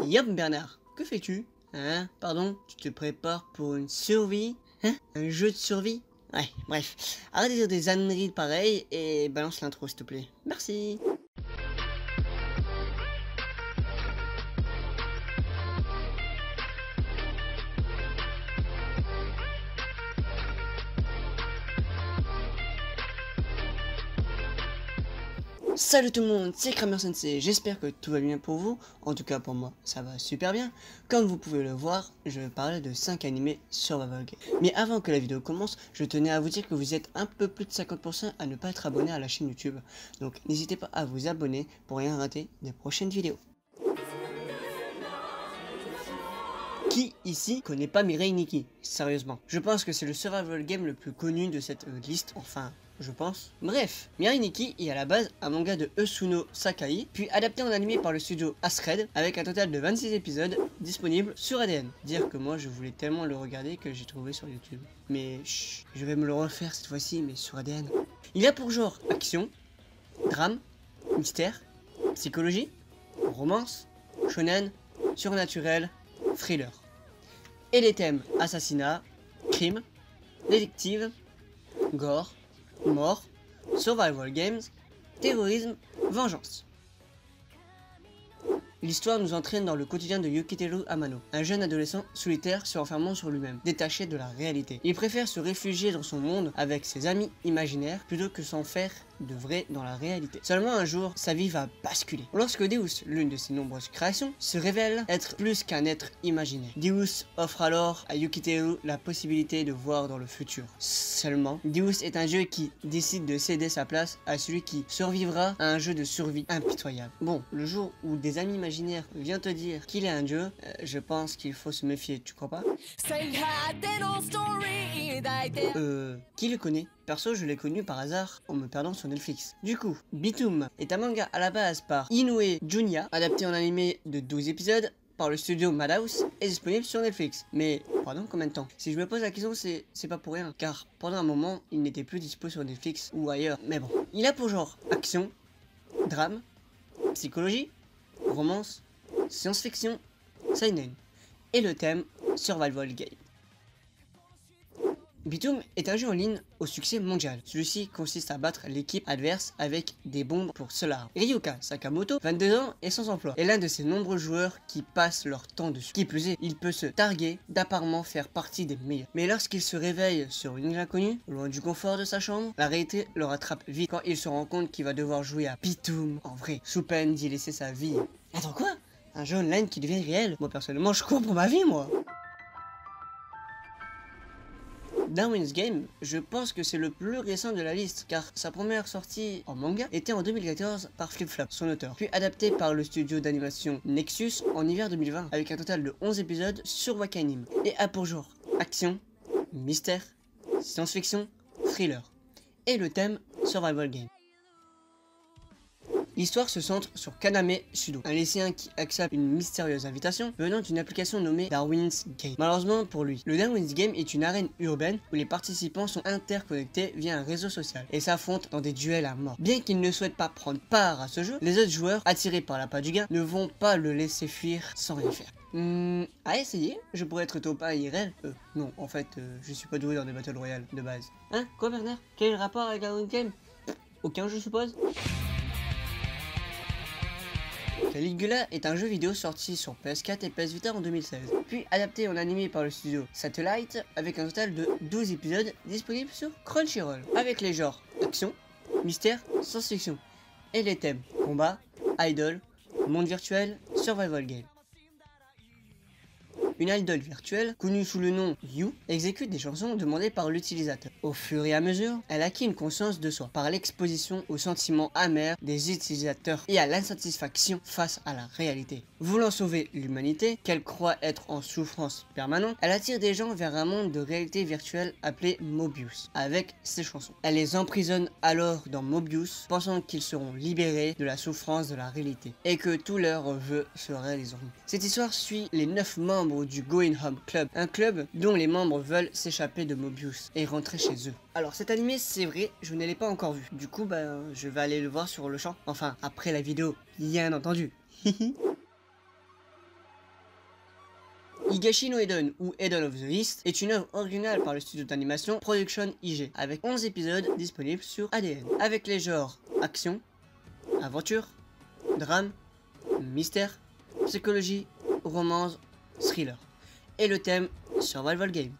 Yop Bernard, que fais-tu? Hein? Pardon? Tu te prépares pour une survie? Hein? Un jeu de survie? Ouais, bref. Arrête de dire des âneries pareilles et balance l'intro s'il te plaît. Merci. Salut tout le monde, c'est Kramer Sensei, j'espère que tout va bien pour vous, en tout cas pour moi ça va super bien. Comme vous pouvez le voir, je vais parler de 5 animés Survival Game. Mais avant que la vidéo commence, je tenais à vous dire que vous êtes un peu plus de 50% à ne pas être abonné à la chaîne YouTube. Donc n'hésitez pas à vous abonner pour rien rater des prochaines vidéos. Qui ici connaît pas Mirai Nikki? Sérieusement. Je pense que c'est le survival game le plus connu de cette liste, enfin, je pense. Bref, Mirai Nikki est à la base un manga de Usuno Sakai, puis adapté en animé par le studio Asred, avec un total de 26 épisodes disponibles sur ADN. Dire que moi je voulais tellement le regarder que j'ai trouvé sur YouTube. Mais chut, je vais me le refaire cette fois-ci, mais sur ADN. Il a pour genre action, drame, mystère, psychologie, romance, shonen, surnaturel, thriller. Et les thèmes assassinat, crime, détective, gore, mort, survival games, terrorisme, vengeance. L'histoire nous entraîne dans le quotidien de Yukiteru Amano, un jeune adolescent solitaire se renfermant sur lui-même, détaché de la réalité. Il préfère se réfugier dans son monde avec ses amis imaginaires plutôt que s'en faire de vrai dans la réalité. Seulement un jour, sa vie va basculer. Lorsque Deus, l'une de ses nombreuses créations, se révèle être plus qu'un être imaginaire. Deus offre alors à Yukiteru la possibilité de voir dans le futur. Seulement, Deus est un jeu qui décide de céder sa place à celui qui survivra à un jeu de survie impitoyable. Bon, le jour où des amis imaginaires viennent te dire qu'il est un dieu, je pense qu'il faut se méfier, tu crois pas? Qui le connaît? Perso, je l'ai connu par hasard en me perdant sur Netflix. Du coup, Bitoum est un manga à la base par Inoue Junya, adapté en animé de 12 épisodes par le studio Madhouse, et disponible sur Netflix. Mais pendant combien de temps? Si je me pose la question, c'est pas pour rien, car pendant un moment, il n'était plus dispo sur Netflix ou ailleurs. Mais bon, il a pour genre action, drame, psychologie, romance, science-fiction, seinen, et le thème survival game. Bitoum est un jeu en ligne au succès mondial. Celui-ci consiste à battre l'équipe adverse avec des bombes pour Solar. Ryuka Sakamoto, 22 ans et sans emploi, est l'un de ces nombreux joueurs qui passent leur temps dessus. Qui plus est, il peut se targuer d'apparemment faire partie des meilleurs. Mais lorsqu'il se réveille sur une île inconnue, loin du confort de sa chambre, la réalité le rattrape vite quand il se rend compte qu'il va devoir jouer à Bitoum en vrai, sous peine d'y laisser sa vie. Attends quoi? Un jeu online qui devient réel? Moi personnellement, je cours pour ma vie, moi. Darwin's Game, je pense que c'est le plus récent de la liste, car sa première sortie en manga était en 2014 par Flip Flop, son auteur, puis adapté par le studio d'animation Nexus en hiver 2020, avec un total de 11 épisodes sur Wakanim, et a pour genre action, mystère, science-fiction, thriller, et le thème survival game. L'histoire se centre sur Kaname Sudo, un lycéen qui accepte une mystérieuse invitation venant d'une application nommée Darwin's Game. Malheureusement pour lui, le Darwin's Game est une arène urbaine où les participants sont interconnectés via un réseau social et s'affrontent dans des duels à mort. Bien qu'ils ne souhaitent pas prendre part à ce jeu, les autres joueurs, attirés par l'appât du gain, ne vont pas le laisser fuir sans rien faire. À essayer, je pourrais être top 1 IRL. Non, en fait, je suis pas doué dans des Battle Royale de base. Hein? Quoi, Bernard? Quel est le rapport avec Darwin's Game? Aucun, je suppose? Caligula est un jeu vidéo sorti sur PS4 et PS Vita en 2016, puis adapté en animé par le studio Satellite avec un total de 12 épisodes disponibles sur Crunchyroll, avec les genres action, mystère, science-fiction, et les thèmes combat, idol, monde virtuel, survival game. Une idole virtuelle, connue sous le nom You, exécute des chansons demandées par l'utilisateur. Au fur et à mesure, elle acquiert une conscience de soi par l'exposition aux sentiments amers des utilisateurs et à l'insatisfaction face à la réalité. Voulant sauver l'humanité, qu'elle croit être en souffrance permanente, elle attire des gens vers un monde de réalité virtuelle appelé Mobius, avec ses chansons. Elle les emprisonne alors dans Mobius, pensant qu'ils seront libérés de la souffrance de la réalité, et que tous leurs vœux se réaliseront. Cette histoire suit les 9 membres du Going Home Club, un club dont les membres veulent s'échapper de Mobius et rentrer chez eux. Alors cet animé, c'est vrai, je ne l'ai pas encore vu. Du coup, je vais aller le voir sur le champ. Enfin, après la vidéo, bien entendu. Higashi no Edon ou Edon of the East est une œuvre originale par le studio d'animation Production IG, avec 11 épisodes disponibles sur ADN, avec les genres action, aventure, drame, mystère, psychologie, romance, thriller, et le thème survival game.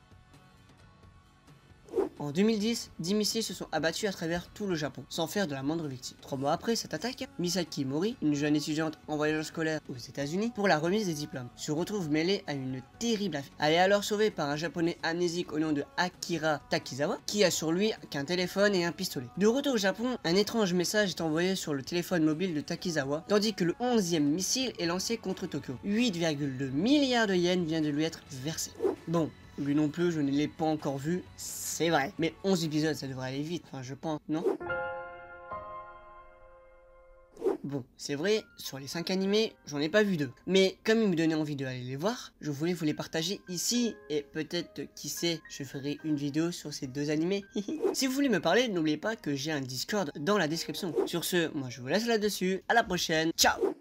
En 2010, 10 missiles se sont abattus à travers tout le Japon, sans faire de la moindre victime. 3 mois après cette attaque, Misaki Mori, une jeune étudiante en voyage scolaire aux États-Unis pour la remise des diplômes, se retrouve mêlée à une terrible affaire. Elle est alors sauvée par un japonais amnésique au nom de Akira Takizawa, qui a sur lui qu'un téléphone et un pistolet. De retour au Japon, un étrange message est envoyé sur le téléphone mobile de Takizawa, tandis que le 11e missile est lancé contre Tokyo. 8,2 milliards de yens vient de lui être versé. Bon, lui non plus, je ne l'ai pas encore vu, c'est vrai. Mais 11 épisodes, ça devrait aller vite, enfin je pense, non? Bon, c'est vrai, sur les 5 animés, j'en ai pas vu 2. Mais comme il me donnait envie d'aller les voir, je voulais vous les partager ici. Et peut-être, qui sait, je ferai une vidéo sur ces 2 animés. Si vous voulez me parler, n'oubliez pas que j'ai un Discord dans la description. Sur ce, moi je vous laisse là-dessus. À la prochaine, ciao!